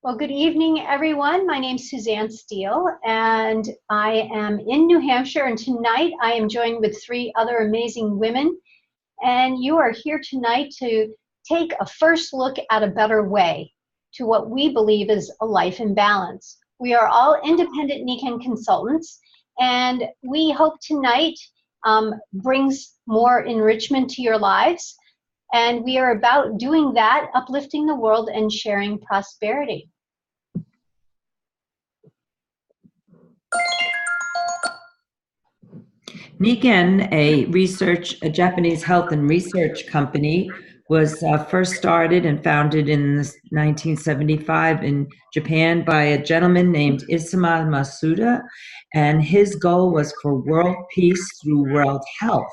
Well, good evening, everyone. My name's Suzanne Steele, and I am in New Hampshire. And tonight I am joined with three other amazing women. And you are here tonight to take a first look at a better way to what we believe is a life in balance. We are all independent NECAN consultants, and we hope tonight brings more enrichment to your lives. And we are about doing that, uplifting the world and sharing prosperity. NECAN, a Japanese health and research company, was first started and founded in 1975 in Japan by a gentleman named Isama Masuda, and his goal was for world peace through world health.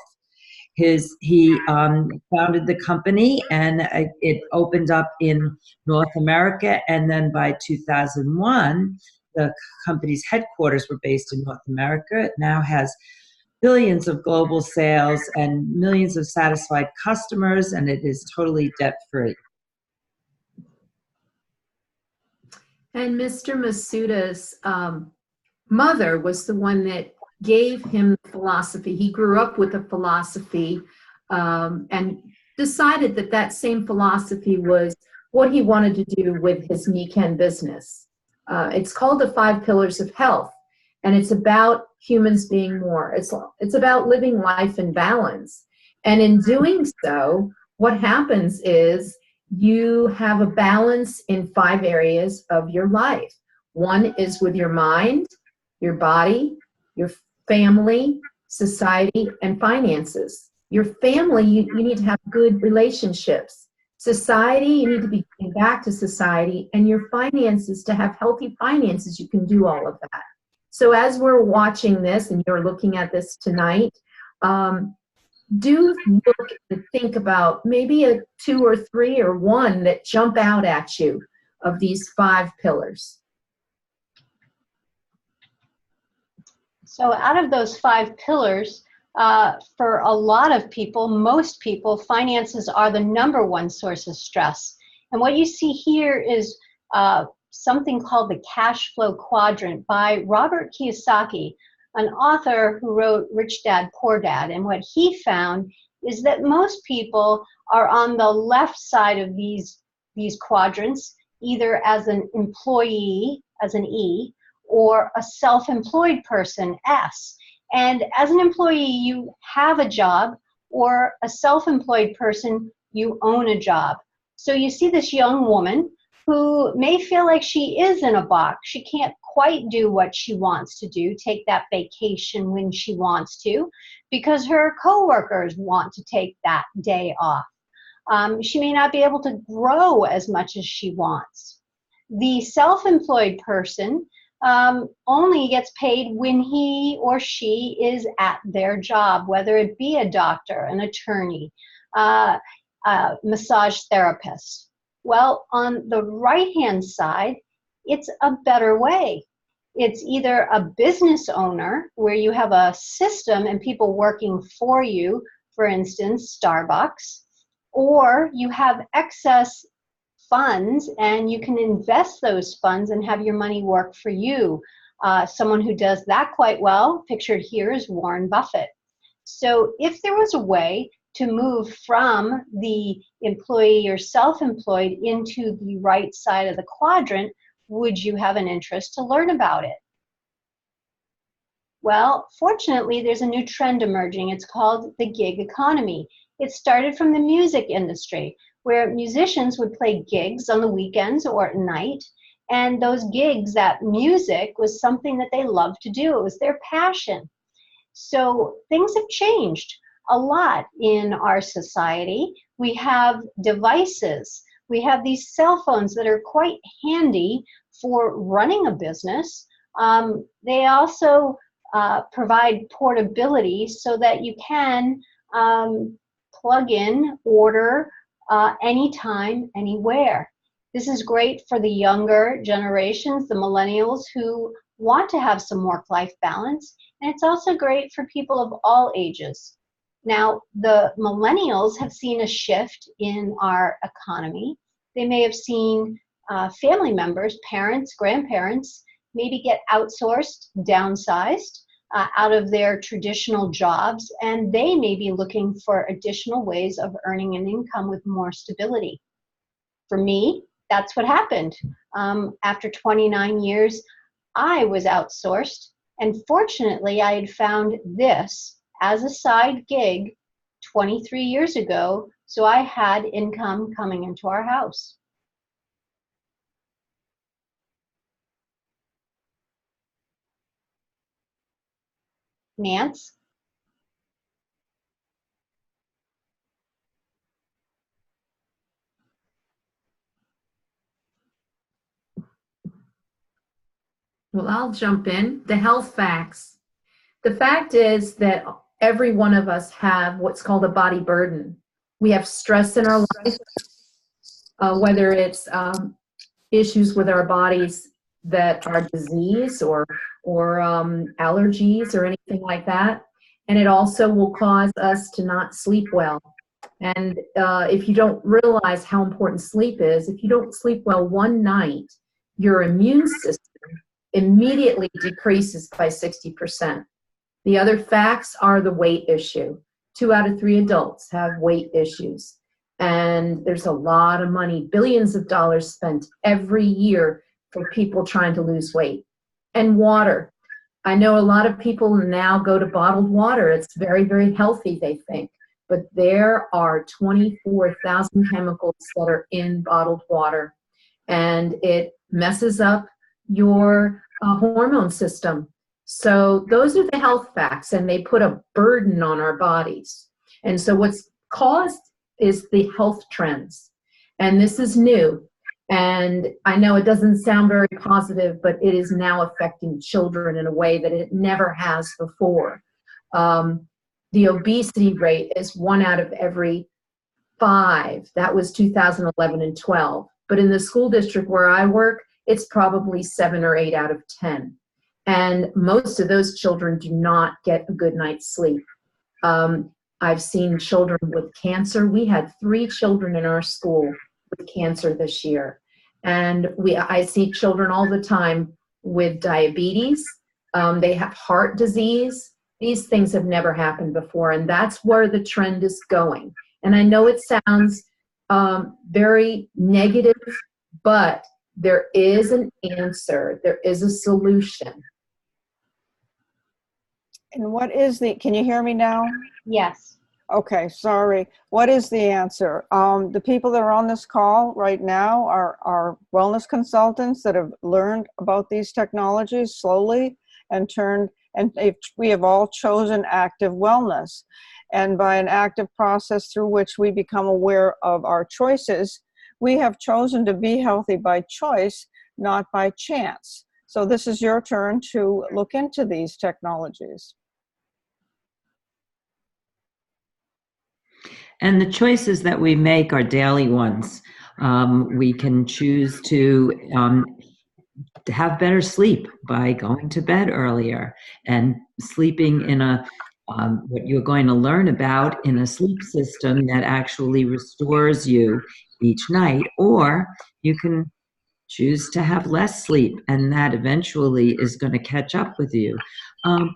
He founded the company, and it opened up in North America, and then by 2001, the company's headquarters were based in North America. It now has billions of global sales and millions of satisfied customers, and it is totally debt-free. And Mr. Masuda's mother was the one that gave him the philosophy. He grew up with a philosophy and decided that that same philosophy was what he wanted to do with his NECAN business. It's called the 5 Pillars of Health, and it's about humans being more. It's about living life in balance. And in doing so, what happens is you have a balance in 5 areas of your life. One is with your mind, your body, your family, society, and finances. Your family, you need to have good relationships. Society, you need to be giving back to society. And your finances, to have healthy finances, you can do all of that. So as we're watching this and you're looking at this tonight, do look and think about maybe a 2 or 3 or 1 that jump out at you of these 5 pillars. So out of those 5 pillars, for a lot of people, most people, finances are the #1 source of stress. And what you see here is something called the cash flow quadrant by Robert Kiyosaki, an author who wrote Rich Dad, Poor Dad. And what he found is that most people are on the left side of these quadrants, either as an employee, as an E, or a self-employed person, S. And as an employee, you have a job, or a self-employed person, you own a job. So you see this young woman who may feel like she is in a box. She can't quite do what she wants to do, take that vacation when she wants to, because her coworkers want to take that day off. She may not be able to grow as much as she wants. The self-employed person only gets paid when he or she is at their job, whether it be a doctor, an attorney, massage therapist. Well, on the right-hand side, it's a better way. It's either a business owner where you have a system and people working for you, for instance, Starbucks, or you have excess funds and you can invest those funds and have your money work for you. Someone who does that quite well, pictured here, is Warren Buffett. So if there was a way to move from the employee or self-employed into the right side of the quadrant, would you have an interest to learn about it? Well, fortunately, there's a new trend emerging. It's called the gig economy. It started from the music industry, where musicians would play gigs on the weekends or at night, and those gigs, that music, was something that they loved to do. It was their passion. So things have changed a lot in our society. We have devices. We have these cell phones that are quite handy for running a business. They also provide portability so that you can plug in, order anytime, anywhere. This is great for the younger generations, the millennials, who want to have some work-life balance, and it's also great for people of all ages. Now, the millennials have seen a shift in our economy. They may have seen family members, parents, grandparents, maybe get outsourced, downsized out of their traditional jobs, and they may be looking for additional ways of earning an income with more stability. For me, that's what happened. After 29 years, I was outsourced, and fortunately, I had found this as a side gig 23 years ago, so I had income coming into our house. Nance? Well, I'll jump in. The health facts. The fact is that every one of us have what's called a body burden. We have stress in our life, whether it's issues with our bodies that are disease or allergies or anything like that. And it also will cause us to not sleep well. And if you don't realize how important sleep is, if you don't sleep well one night, your immune system immediately decreases by 60%. The other facts are the weight issue. 2 out of 3 adults have weight issues. And there's a lot of money, billions of dollars spent every year for people trying to lose weight. And water. I know a lot of people now go to bottled water. It's very, very healthy, they think. But there are 24,000 chemicals that are in bottled water. And it messes up your hormone system. So those are the health facts, and they put a burden on our bodies. And so what's caused is the health trends. And this is new. And I know it doesn't sound very positive, but it is now affecting children in a way that it never has before. The obesity rate is 1 out of every 5. That was 2011 and 12. But in the school district where I work, it's probably 7 or 8 out of 10. And most of those children do not get a good night's sleep. I've seen children with cancer. We had 3 children in our school with cancer this year. And I see children all the time with diabetes. They have heart disease. These things have never happened before. And that's where the trend is going. And I know it sounds very negative, but there is an answer. There is a solution. And what is can you hear me now? Yes. Okay, sorry. What is the answer? The people that are on this call right now are wellness consultants that have learned about these technologies slowly and we have all chosen active wellness. And by an active process through which we become aware of our choices, we have chosen to be healthy by choice, not by chance. So this is your turn to look into these technologies. And the choices that we make are daily ones. We can choose to have better sleep by going to bed earlier and sleeping in what you're going to learn about in a sleep system that actually restores you each night. Or you can choose to have less sleep, and that eventually is going to catch up with you.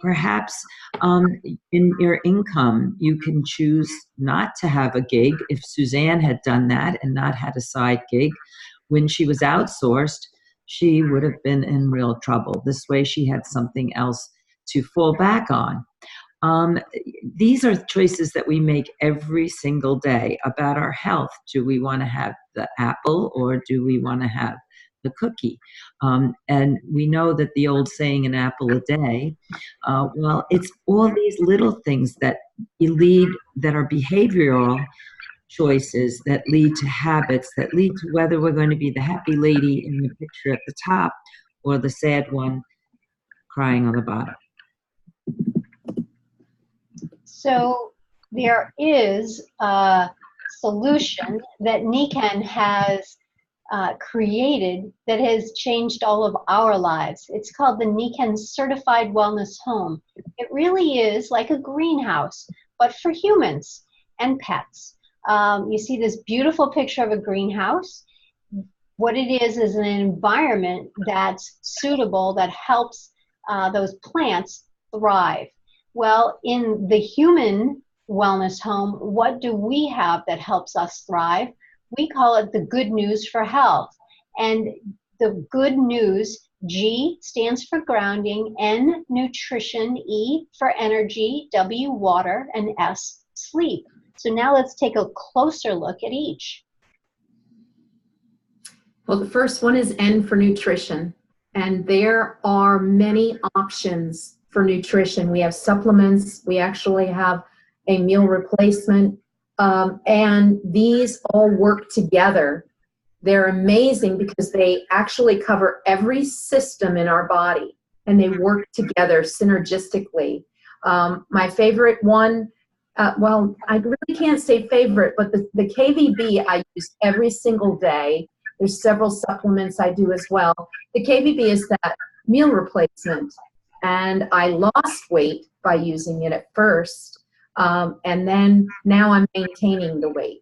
Perhaps in your income, you can choose not to have a gig. If Suzanne had done that and not had a side gig, when she was outsourced, she would have been in real trouble. This way she had something else to fall back on. These are choices that we make every single day about our health. Do we want to have the apple or do we want to have the cookie? And we know that the old saying, an apple a day, well, it's all these little things that are behavioral choices that lead to habits, that lead to whether we're going to be the happy lady in the picture at the top or the sad one crying on the bottom. So there is a solution that Niken has created that has changed all of our lives. It's called the Niken Certified Wellness Home. It really is like a greenhouse, but for humans and pets. You see this beautiful picture of a greenhouse. what it is an environment that's suitable, that helps those plants thrive. Well, in the human wellness home, what do we have that helps us thrive? We call it the good news for health. And the good news, G stands for grounding, N nutrition, E for energy, W water, and S sleep. So now let's take a closer look at each. Well, the first one is N for nutrition, and there are many options for nutrition. We have supplements, we actually have a meal replacement, and these all work together. They're amazing because they actually cover every system in our body, and they work together synergistically. My favorite one, well, I really can't say favorite, but the KVB I use every single day. There's several supplements I do as well. The KVB is that meal replacement, and I lost weight by using it at first, and then now I'm maintaining the weight.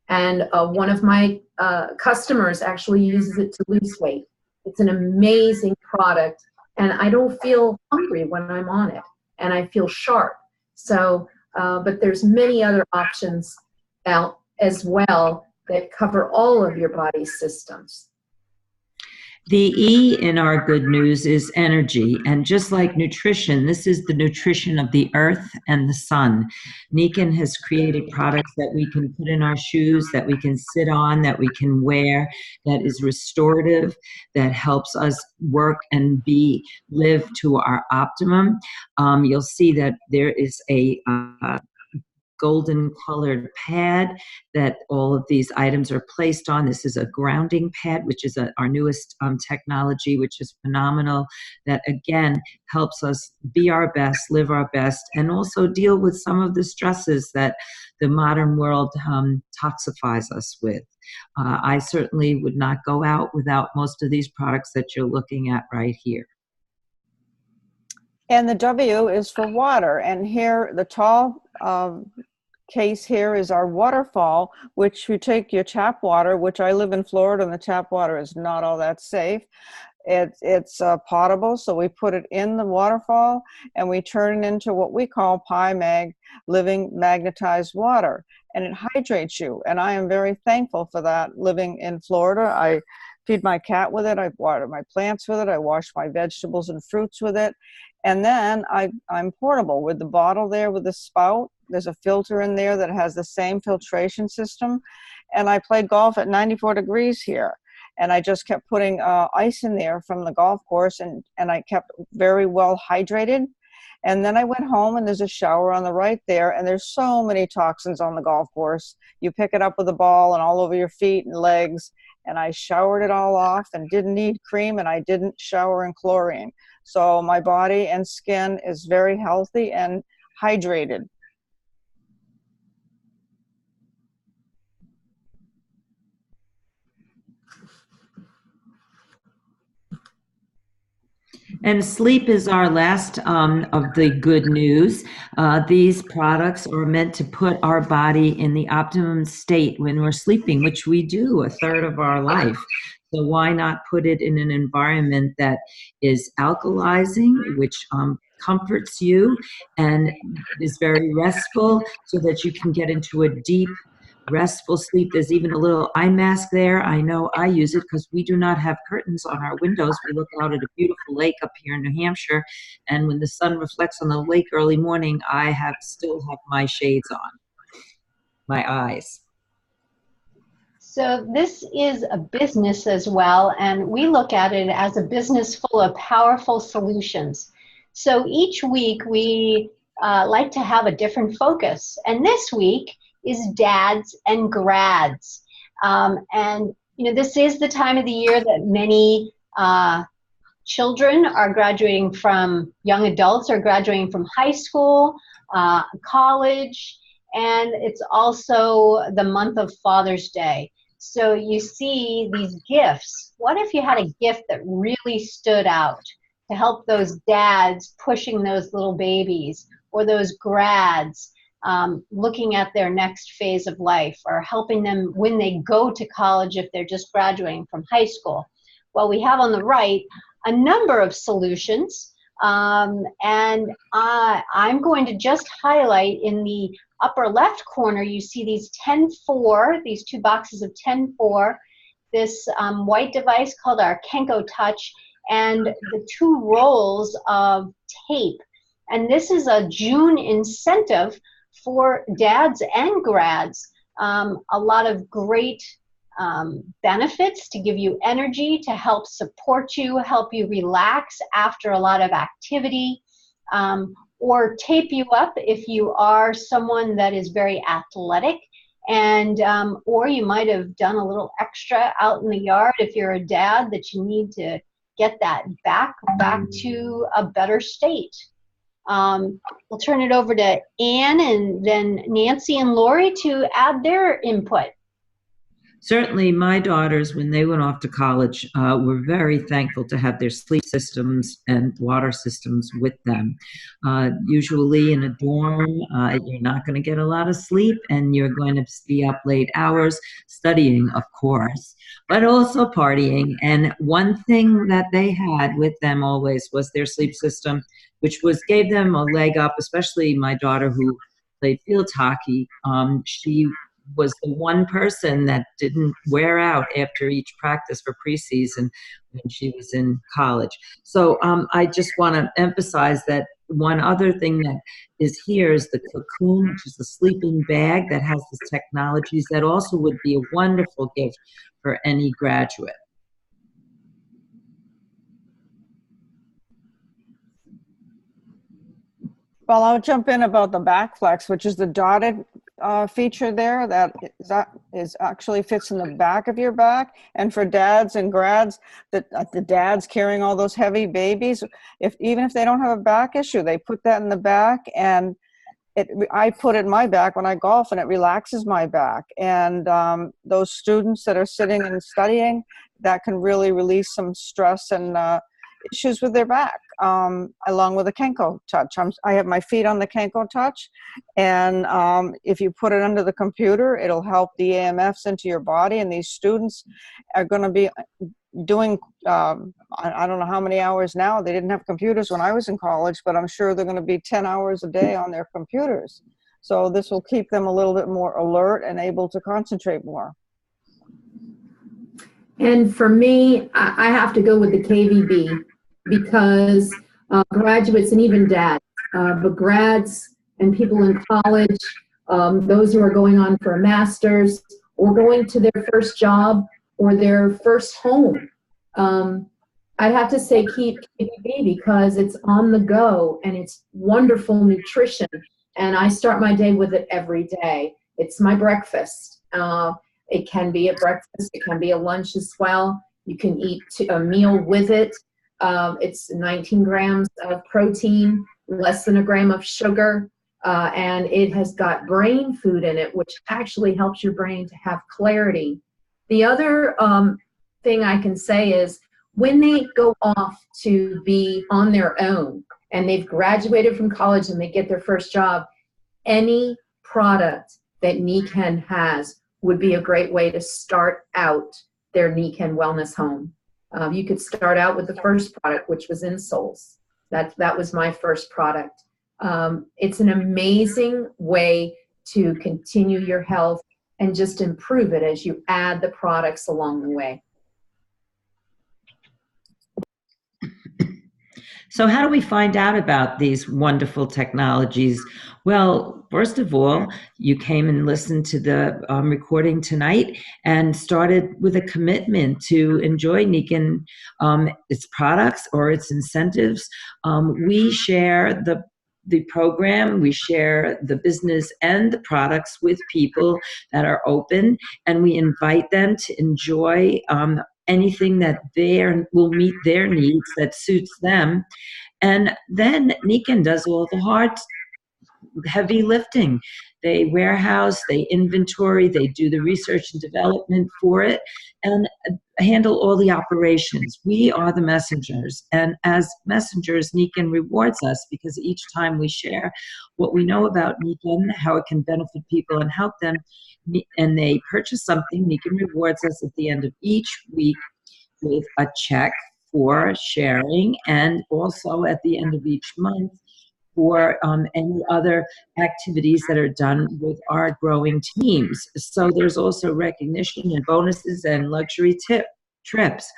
And one of my customers actually uses it to lose weight. It's an amazing product, and I don't feel hungry when I'm on it, and I feel sharp. So, but there's many other options out as well that cover all of your body's systems. The E in our good news is energy. And just like nutrition, this is the nutrition of the earth and the sun. Nikan has created products that we can put in our shoes, that we can sit on, that we can wear, that is restorative, that helps us work and live to our optimum. You'll see that there is a golden colored pad that all of these items are placed on. This is a grounding pad, which is our newest technology, which is phenomenal, that again helps us be our best, live our best, and also deal with some of the stresses that the modern world toxifies us with. I certainly would not go out without most of these products that you're looking at right here. And the W is for water. And here, the tall case here is our waterfall, which you take your tap water, which I live in Florida and the tap water is not all that safe. It's potable, so we put it in the waterfall and we turn it into what we call PyMag, living magnetized water, and it hydrates you. And I am very thankful for that living in Florida. I feed my cat with it, I water my plants with it, I wash my vegetables and fruits with it. And then I'm portable with the bottle there with the spout. There's a filter in there that has the same filtration system. And I played golf at 94 degrees here. And I just kept putting ice in there from the golf course, and I kept very well hydrated. And then I went home, and there's a shower on the right there, and there's so many toxins on the golf course. You pick it up with a ball and all over your feet and legs. And I showered it all off and didn't need cream, and I didn't shower in chlorine. So my body and skin is very healthy and hydrated. And sleep is our last of the good news. These products are meant to put our body in the optimum state when we're sleeping, which we do a third of our life. So why not put it in an environment that is alkalizing, which comforts you and is very restful so that you can get into a deep, restful sleep. There's even a little eye mask there. I know I use it because we do not have curtains on our windows. We look out at a beautiful lake up here in New Hampshire, and when the sun reflects on the lake early morning, I still have my shades on, my eyes. So this is a business as well, and we look at it as a business full of powerful solutions. So each week we like to have a different focus, and this week is dads and grads. And you know, this is the time of the year that many children are graduating from, young adults are graduating from high school, college, and it's also the month of Father's Day. So you see these gifts. What if you had a gift that really stood out to help those dads pushing those little babies, or those grads looking at their next phase of life, or helping them when they go to college if they're just graduating from high school. Well, we have on the right a number of solutions, and I'm going to just highlight in the upper left corner, you see these 10-4, these two boxes of 10-4, this white device called our Kenko Touch, and the two rolls of tape. And this is a June incentive for dads and grads. A lot of great benefits to give you energy, to help support you, help you relax after a lot of activity, or tape you up if you are someone that is very athletic, and or you might have done a little extra out in the yard if you're a dad that you need to get that back to a better state. We'll turn it over to Anne and then Nancy and Lori to add their input. Certainly, my daughters, when they went off to college, were very thankful to have their sleep systems and water systems with them. Usually in a dorm, you're not going to get a lot of sleep, and you're going to be up late hours studying, of course, but also partying. And one thing that they had with them always was their sleep system, which gave them a leg up, especially my daughter who played field hockey. She was the one person that didn't wear out after each practice for preseason when she was in college. So I just want to emphasize that one other thing that is here is the Cocoon, which is a sleeping bag that has the technologies that also would be a wonderful gift for any graduate. Well, I'll jump in about the back flex, which is the dotted feature there that actually fits in the back of your back. And for dads and grads, the dads carrying all those heavy babies, even if they don't have a back issue, they put that in the back, and I put it in my back when I golf, and it relaxes my back. And those students that are sitting and studying, that can really release some stress and issues with their back, along with the Kenko Touch. I have my feet on the Kenko Touch, and if you put it under the computer, it'll help the EMFs into your body, and these students are going to be doing, I don't know how many hours now. They didn't have computers when I was in college, but I'm sure they're going to be 10 hours a day on their computers. So this will keep them a little bit more alert and able to concentrate more. And for me, I have to go with the KVB, because graduates and even dads, but grads and people in college, those who are going on for a master's or going to their first job or their first home, I'd have to say keep KVB, because it's on the go and it's wonderful nutrition. And I start my day with it every day. It's my breakfast. It can be a breakfast, it can be a lunch as well. You can eat a meal with it. It's 19 grams of protein, less than a gram of sugar, and it has got brain food in it, which actually helps your brain to have clarity. The other thing I can say is, when they go off to be on their own and they've graduated from college and they get their first job, any product that Nikken has would be a great way to start out their Nikken Wellness Home. You could start out with the first product, which was insoles. That was my first product. It's an amazing way to continue your health and just improve it as you add the products along the way. So how do we find out about these wonderful technologies? Well, first of all, you came and listened to the recording tonight and started with a commitment to enjoy Nikken, its products or its incentives. We share the program, we share the business and the products with people that are open, and we invite them to enjoy anything that will meet their needs, that suits them. And then Nikken does all the hard, heavy lifting. They warehouse, they inventory, they do the research and development for it, and handle all the operations. We are the messengers. And as messengers, Nikan rewards us because each time we share what we know about Nikan, how it can benefit people and help them, and they purchase something, Nikan rewards us at the end of each week with a check for sharing, and also at the end of each month for any other activities that are done with our growing teams. So there's also recognition and bonuses and luxury trips.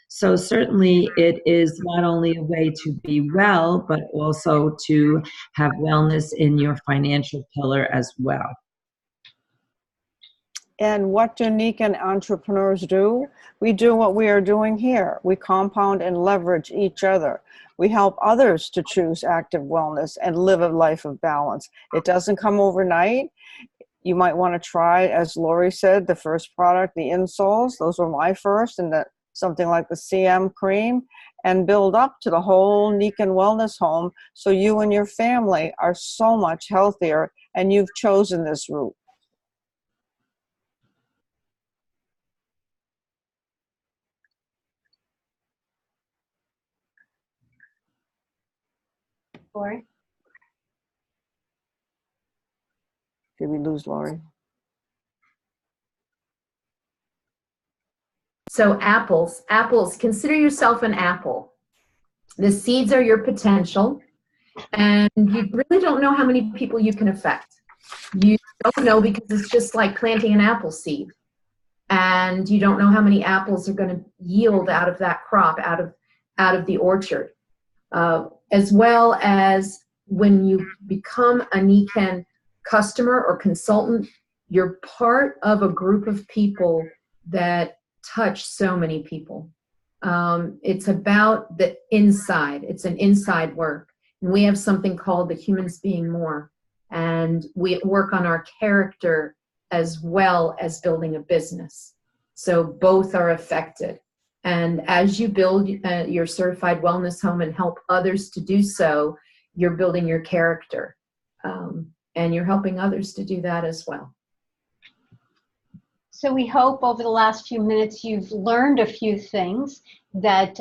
So certainly it is not only a way to be well, but also to have wellness in your financial pillar as well. And what do Nikan entrepreneurs do? We do what we are doing here. We compound and leverage each other. We help others to choose active wellness and live a life of balance. It doesn't come overnight. You might want to try, as Lori said, the first product, the insoles. Those were my first, and something like the CM cream, and build up to the whole Nikan Wellness Home so you and your family are so much healthier, and you've chosen this route. Lori? Did we lose Lori? So apples, consider yourself an apple. The seeds are your potential, and you really don't know how many people you can affect. You don't know because it's just like planting an apple seed, and you don't know how many apples are going to yield out of that crop, out of the orchard. As well as when you become a Nikan customer or consultant, you're part of a group of people that touch so many people. It's about the inside. It's an inside work. And we have something called the Humans Being More. And we work on our character as well as building a business. So both are affected. And as you build your certified wellness home and help others to do so, you're building your character. And you're helping others to do that as well. So we hope over the last few minutes you've learned a few things that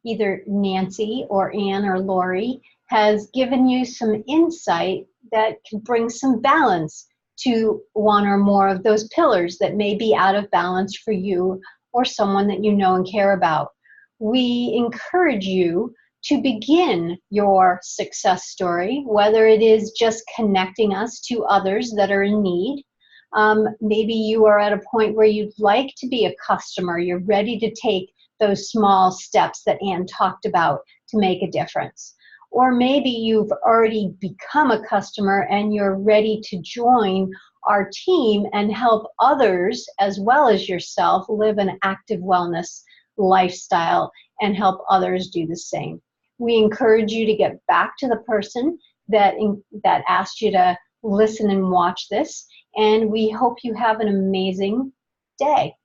either Nancy or Ann or Lori has given you some insight that can bring some balance to one or more of those pillars that may be out of balance for you or someone that you know and care about. We encourage you to begin your success story, whether it is just connecting us to others that are in need. Maybe you are at a point where you'd like to be a customer. You're ready to take those small steps that Ann talked about to make a difference. Or maybe you've already become a customer and you're ready to join our team and help others as well as yourself live an active wellness lifestyle and help others do the same. We encourage you to get back to the person that asked you to listen and watch this, and we hope you have an amazing day.